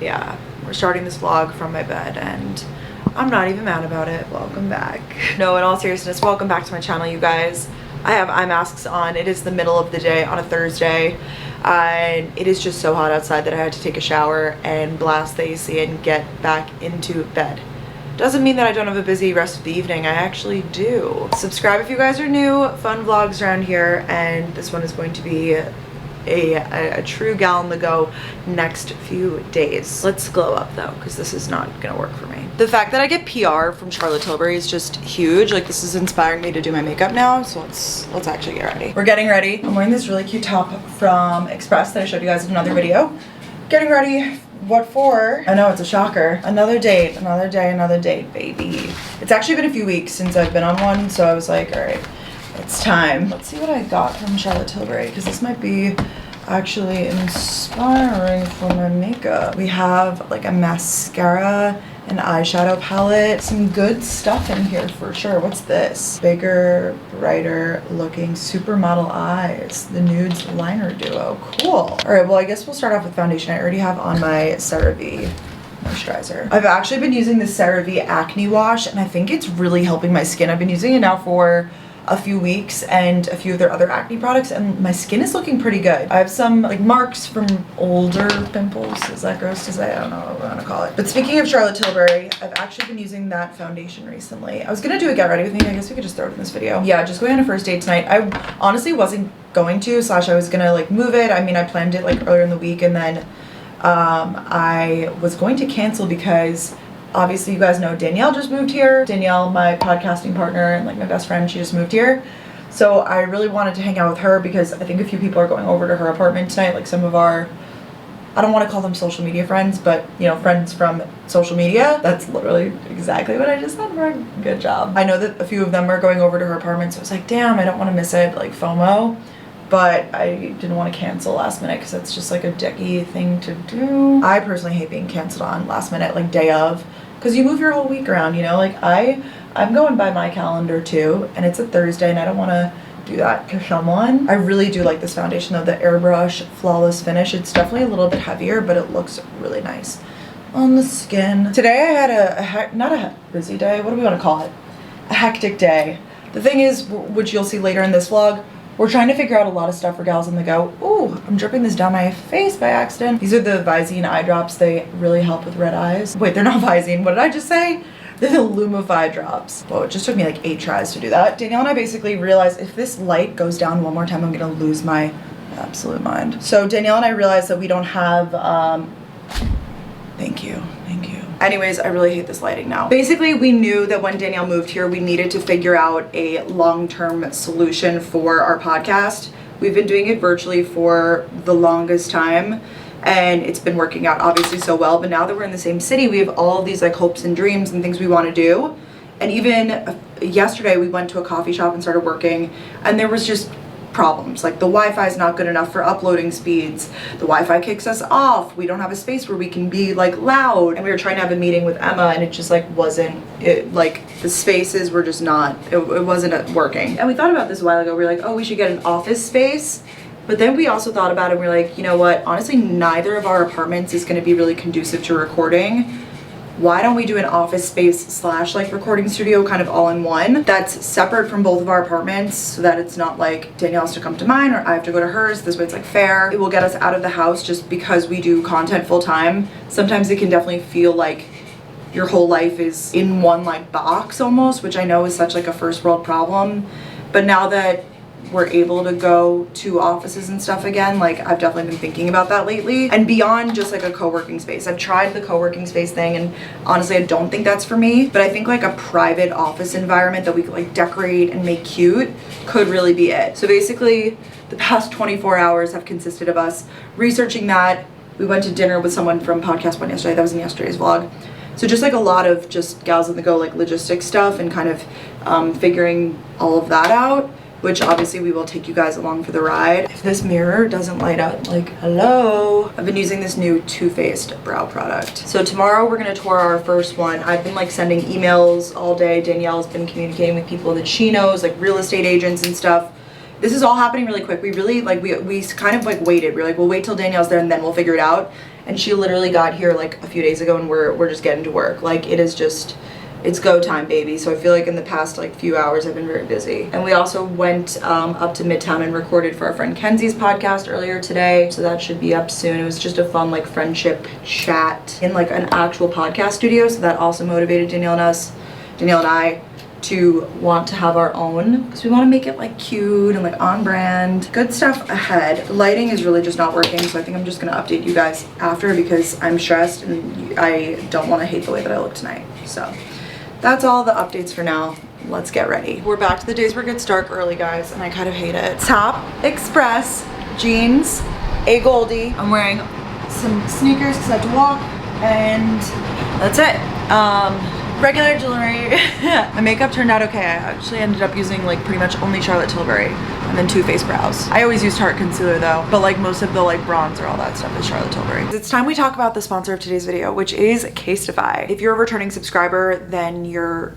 Yeah, we're starting this vlog from my bed and I'm not even mad about it. Welcome back. No, in all seriousness, welcome back to my channel, you guys. I have eye masks on. It is the middle of the day on a Thursday and it is just so hot outside that I had to take a shower and blast the AC and get back into bed. Doesn't mean that I don't have a busy rest of the evening. I actually do. Subscribe if you guys are new. Fun vlogs around here, and this one is going to be a true gal on the go next few days. Let's glow up though, because this is not gonna work for me. The fact that I get PR from Charlotte Tilbury is just huge. Like, this is inspiring me to do my makeup now, so let's actually get ready. We're getting ready. I'm wearing this really cute top from Express that I showed you guys in another video. Getting ready. What for? I know, it's a shocker. Another date, another day, another date, baby. It's actually been a few weeks since I've been on one, so I was like, all right, it's time. Let's see what I got from Charlotte Tilbury, because this might be actually inspiring for my makeup. We have like a mascara, an eyeshadow palette, some good stuff in here for sure. What's this? Bigger, brighter looking supermodel eyes. The Nudes Liner Duo. Cool. All right, well, I guess we'll start off with foundation. I already have on my CeraVe moisturizer. I've actually been using the CeraVe Acne Wash, and I think it's really helping my skin. I've been using it now for a few weeks and a few of their other acne products, and my skin is looking pretty good. I have some like marks from older pimples. Is that gross to say? I don't know what I want to call it. But speaking of Charlotte Tilbury, I've actually been using that foundation recently. I was gonna do a get ready with me. I guess we could just throw it in this video. Yeah, just going on a first date tonight. I honestly wasn't going to, / I was gonna like move it. I mean, I planned it like earlier in the week, and then I was going to cancel because obviously you guys know Danielle just moved here. Danielle, my podcasting partner and like my best friend, she just moved here. So I really wanted to hang out with her because I think a few people are going over to her apartment tonight. Like some of our, I don't want to call them social media friends, but you know, friends from social media. That's literally exactly what I just said. Good job. I know that a few of them are going over to her apartment, so I was like, damn, I don't want to miss it, like FOMO. But I didn't want to cancel last minute because that's just like a dicky thing to do. I personally hate being canceled on last minute, like day of, because you move your whole week around, you know? Like I'm going by my calendar too, and it's a Thursday and I don't want to do that to someone. I really do like this foundation though, the Airbrush Flawless Finish. It's definitely a little bit heavier, but it looks really nice on the skin. Today I had not a busy day, what do we want to call it? A hectic day. The thing is, which you'll see later in this vlog, we're trying to figure out a lot of stuff for gals on the go. Ooh, I'm dripping this down my face by accident. These are the Visine eye drops. They really help with red eyes. Wait, they're not Visine. What did I just say? They're the Lumify drops. Whoa, it just took me like 8 tries to do that. Danielle and I basically realized if this light goes down one more time, I'm gonna lose my absolute mind. So Danielle and I realized that we don't have, thank you. Anyways, I really hate this lighting now. Basically, we knew that when Danielle moved here, we needed to figure out a long-term solution for our podcast. We've been doing it virtually for the longest time, and it's been working out obviously so well. But now that we're in the same city, we have all of these like hopes and dreams and things we want to do. And even yesterday, we went to a coffee shop and started working, and there was just problems. Like the Wi-Fi is not good enough for uploading speeds. The Wi-Fi kicks us off. We don't have a space where we can be like loud. And we were trying to have a meeting with Emma, and it just like wasn't, like the spaces were just not, it wasn't working. And we thought about this a while ago. We were like, oh, we should get an office space. But then we also thought about it and we were like, you know what? Honestly, neither of our apartments is going to be really conducive to recording. Why don't we do an office space / like recording studio kind of all in one that's separate from both of our apartments, so that it's not like Danielle has to come to mine or I have to go to hers. This way it's like fair. It will get us out of the house just because we do content full time. Sometimes it can definitely feel like your whole life is in one like box almost, which I know is such like a first world problem. But now that we're able to go to offices and stuff again, like I've definitely been thinking about that lately. And beyond just like a co-working space, I've tried the co-working space thing and honestly I don't think that's for me, but I think like a private office environment that we could like decorate and make cute could really be it. So basically the past 24 hours have consisted of us researching that. We went to dinner with someone from Podcast One yesterday. That was in yesterday's vlog. So just like a lot of just gals on the go, like logistics stuff and kind of figuring all of that out, which obviously we will take you guys along for the ride. If this mirror doesn't light up, like, hello. I've been using this new Too Faced brow product. So tomorrow we're gonna tour our first one. I've been like sending emails all day. Danielle's been communicating with people that she knows, like real estate agents and stuff. This is all happening really quick. We really, like, we kind of like waited. We were like, we'll wait till Danielle's there and then we'll figure it out. and she literally got here like a few days ago, and we're just getting to work. Like, it is just, it's go time, baby. So I feel like in the past like few hours I've been very busy. And we also went up to Midtown and recorded for our friend Kenzie's podcast earlier today, so that should be up soon. It was just a fun like friendship chat in like an actual podcast studio, so that also motivated Danielle and I to want to have our own, because we want to make it like cute and like on brand. Good stuff ahead. Lighting is really just not working, so I think I'm just gonna update you guys after, because I'm stressed and I don't want to hate the way that I look tonight. So that's all the updates for now. Let's get ready. We're back to the days where it gets dark early, guys, and I kind of hate it. Top Express jeans, a Goldie. I'm wearing some sneakers because I have to walk, and that's it. Regular jewelry. My makeup turned out okay. I actually ended up using like pretty much only Charlotte Tilbury and then Too Faced brows. I always use Tarte concealer though, but like most of the like bronzer, all that stuff is Charlotte Tilbury. It's time we talk about the sponsor of today's video, which is Casetify. If you're a returning subscriber, then you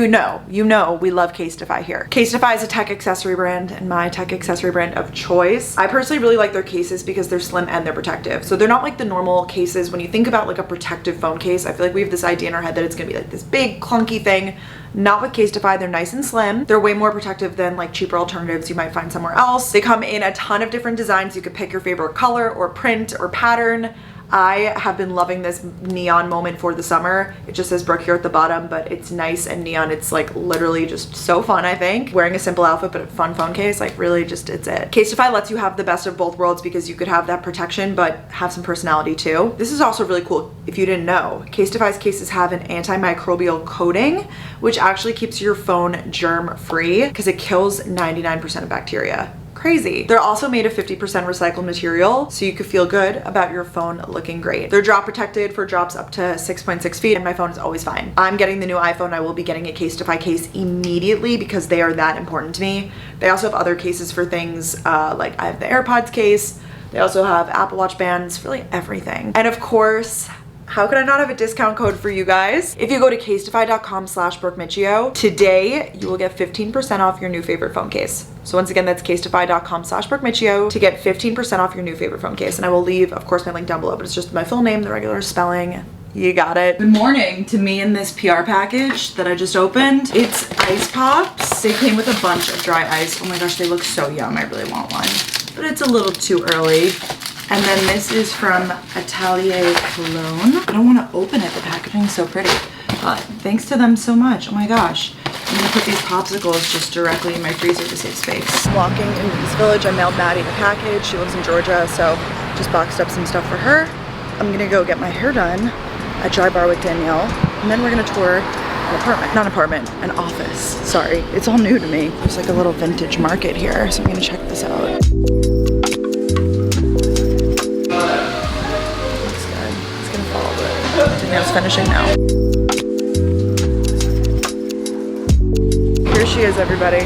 know we love Casetify here. Casetify is a tech accessory brand and my tech accessory brand of choice. I personally really like their cases because they're slim and they're protective. So they're not like the normal cases. When you think about like a protective phone case, I feel like we have this idea in our head that it's gonna be like this big clunky thing. Not with Casetify. They're nice and slim. They're way more protective than like cheaper alternatives you might find somewhere else. They come in a ton of different designs. You could pick your favorite color or print or pattern. I have been loving this neon moment for the summer. It just says Brooke here at the bottom, but it's nice and neon. It's like literally just so fun, I think. Wearing a simple outfit, but a fun phone case, like really just, it's it. Casetify lets you have the best of both worlds because you could have that protection, but have some personality too. This is also really cool if you didn't know. Casetify's cases have an antimicrobial coating, which actually keeps your phone germ free because it kills 99% of bacteria. Crazy. They're also made of 50% recycled material, so you could feel good about your phone looking great. They're drop protected for drops up to 6.6 feet, and my phone is always fine. I'm getting the new iPhone. I will be getting a Casetify case immediately because they are that important to me. They also have other cases for things, like I have the AirPods case. They also have Apple Watch bands, really everything. And of course, how could I not have a discount code for you guys? If you go to casetify.com/BrookeMicchio, today you will get 15% off your new favorite phone case. So once again, that's casetify.com/BrookeMicchio to get 15% off your new favorite phone case. And I will leave, of course, my link down below, but it's just my full name, the regular spelling. You got it. Good morning to me in this PR package that I just opened. It's ice pops. They came with a bunch of dry ice. Oh my gosh, they look so yum. I really want one, but it's a little too early. And then this is from Atelier Cologne. I don't want to open it. The packaging is so pretty. But thanks to them so much. Oh my gosh. I'm going to put these popsicles just directly in my freezer to save space. Walking in East Village, I mailed Maddie a package. She lives in Georgia, so just boxed up some stuff for her. I'm going to go get my hair done at Dry Bar with Danielle. And then we're going to tour an apartment. Not an apartment, an office. Sorry. It's all new to me. There's like a little vintage market here, so I'm going to check this out. Danielle's finishing now. Here she is, everybody.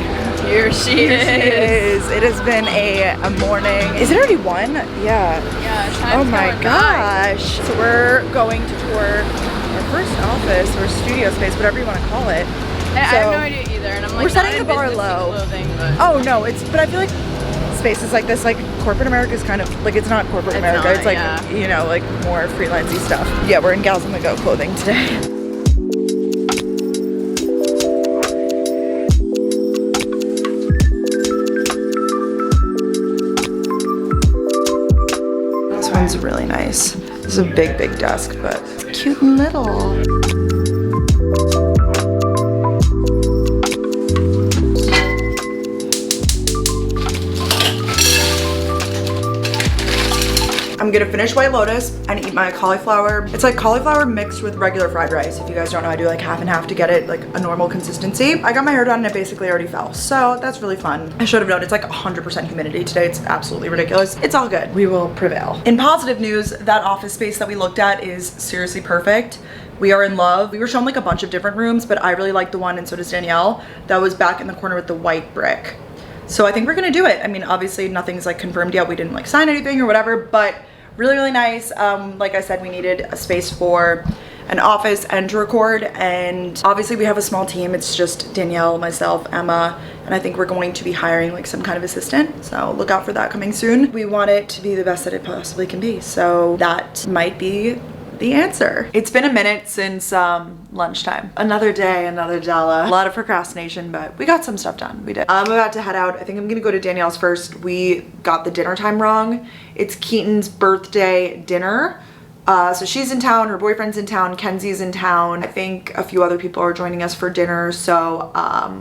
Here she is. It has been a morning. Is it already 1? Yeah. Yeah, time's oh my going gosh. So we're going to tour our first office or studio space, whatever you want to call it. And I have no idea either, and I'm like, we're setting the bar low. Oh no, but I feel like spaces like this, like corporate America is kind of like, it's not corporate America. It's like, you know, like more freelancey stuff. Yeah, we're in Gals on the Go clothing today. This one's really nice. This is a big desk, but it's cute and little. I'm gonna finish White Lotus and eat my cauliflower. It's like cauliflower mixed with regular fried rice. If you guys don't know, I do like half and half to get it like a normal consistency. I got my hair done and it basically already fell, so that's really fun. I should have known. It's like 100% humidity today. It's absolutely ridiculous. It's all good. We will prevail. In positive news, that office space that we looked at is seriously perfect. We are in love. We were shown like a bunch of different rooms, but I really like the one, and so does Danielle, that was back in the corner with the white brick. So I think we're gonna do it. I mean, obviously nothing's like confirmed yet. We didn't like sign anything or whatever, but really nice. Like I said, we needed a space for an office and to record, and obviously we have a small team. It's just Danielle, myself, Emma, and I think we're going to be hiring like some kind of assistant, so look out for that coming soon. We want it to be the best that it possibly can be, so that might be the answer. It's been a minute since lunchtime. Another day, another Della. A lot of procrastination, but we got some stuff done. We did. I'm about to head out. I think I'm gonna go to Danielle's first. We got the dinner time wrong. It's Keaton's birthday dinner. So she's in town, her boyfriend's in town, Kenzie's in town. I think a few other people are joining us for dinner, so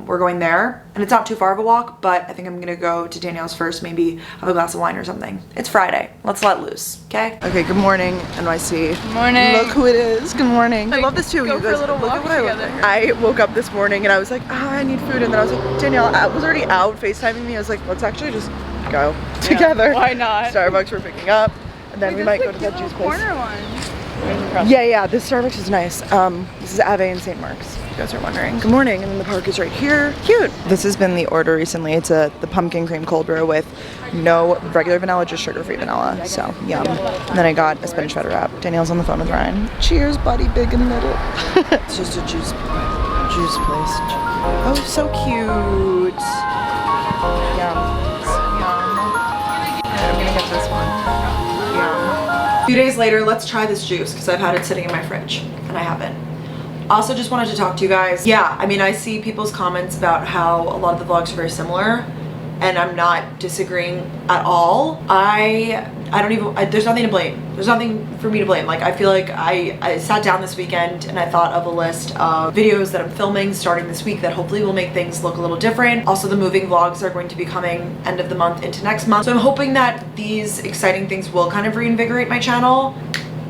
we're going there. And it's not too far of a walk, but I think I'm gonna go to Danielle's first, maybe have a glass of wine or something. It's Friday, let's let loose, okay? Okay, good morning, NYC. Good morning. Look who it is, good morning. I love this too, Go you for guys. a little Look walk at what I look together. like. I woke up this morning and I was like, I need food, and then I was like, Danielle was already out FaceTiming me. I was like, let's actually just go together. Why not? Starbucks we're picking up, and then we might go to that juice place. Corner one. Yeah, this Starbucks is nice. This is Ave in St. Mark's, if you guys are wondering. Good morning, and then the park is right here. Cute. This has been the order recently. It's the pumpkin cream cold brew with no regular vanilla, just sugar-free vanilla. So, yum. And then I got a spinach butter wrap. Danielle's on the phone with Ryan. Cheers, buddy, big and little. It's just a juice place. Oh, so cute. Yum. I'm gonna get this one. A few days later, let's try this juice because I've had it sitting in my fridge and I haven't. Also just wanted to talk to you guys. Yeah, I mean, I see people's comments about how a lot of the vlogs are very similar, and I'm not disagreeing at all. There's nothing to blame. There's nothing for me to blame. Like, I feel like I sat down this weekend and I thought of a list of videos that I'm filming starting this week that hopefully will make things look a little different. Also, the moving vlogs are going to be coming end of the month into next month. So I'm hoping that these exciting things will kind of reinvigorate my channel.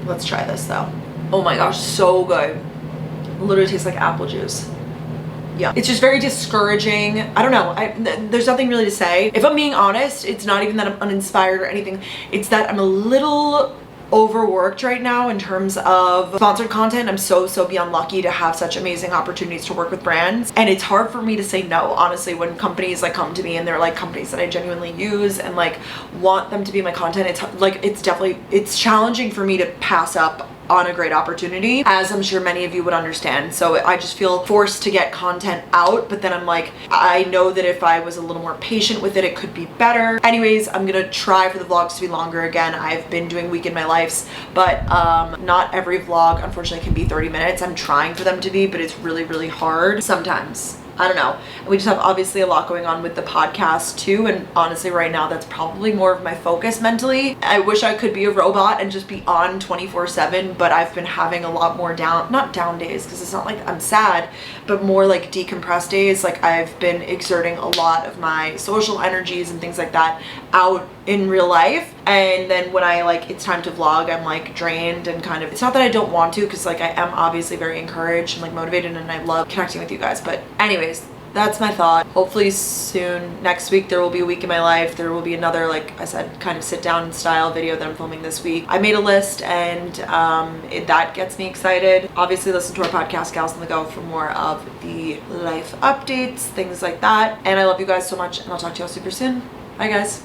Let's try this though. Oh my gosh, so good. It literally tastes like apple juice. Yeah, it's just very discouraging. I don't know, there's nothing really to say. If I'm being honest, it's not even that I'm uninspired or anything. It's that I'm a little overworked right now in terms of sponsored content. I'm so beyond lucky to have such amazing opportunities to work with brands, and it's hard for me to say no, honestly, when companies like come to me and they're like companies that I genuinely use and like want them to be my content. It's challenging for me to pass up on a great opportunity, as I'm sure many of you would understand. So I just feel forced to get content out, but then I'm like, I know that if I was a little more patient with it could be better. Anyways, I'm gonna try for the vlogs to be longer again. I've been doing week in my lives, but not every vlog unfortunately can be 30 minutes. I'm trying for them to be, but it's really hard sometimes. I don't know. And we just have obviously a lot going on with the podcast too, and honestly right now that's probably more of my focus mentally. I wish I could be a robot and just be on 24/7, but I've been having a lot more not down days, because it's not like I'm sad, but more like decompressed days. Like, I've been exerting a lot of my social energies and things like that out in real life, and then when it's time to vlog, I'm like drained and kind of, it's not that I don't want to, because like I am obviously very encouraged and like motivated, and I love connecting with you guys. But anyways, that's my thought. Hopefully soon, next week, there will be a week in my life. There will be another, like I said, kind of sit down style video that I'm filming this week. I made a list, and that gets me excited. Obviously listen to our podcast, Gals on the Go, for more of the life updates, things like that. And I love you guys so much, and I'll talk to y'all super soon. Bye guys.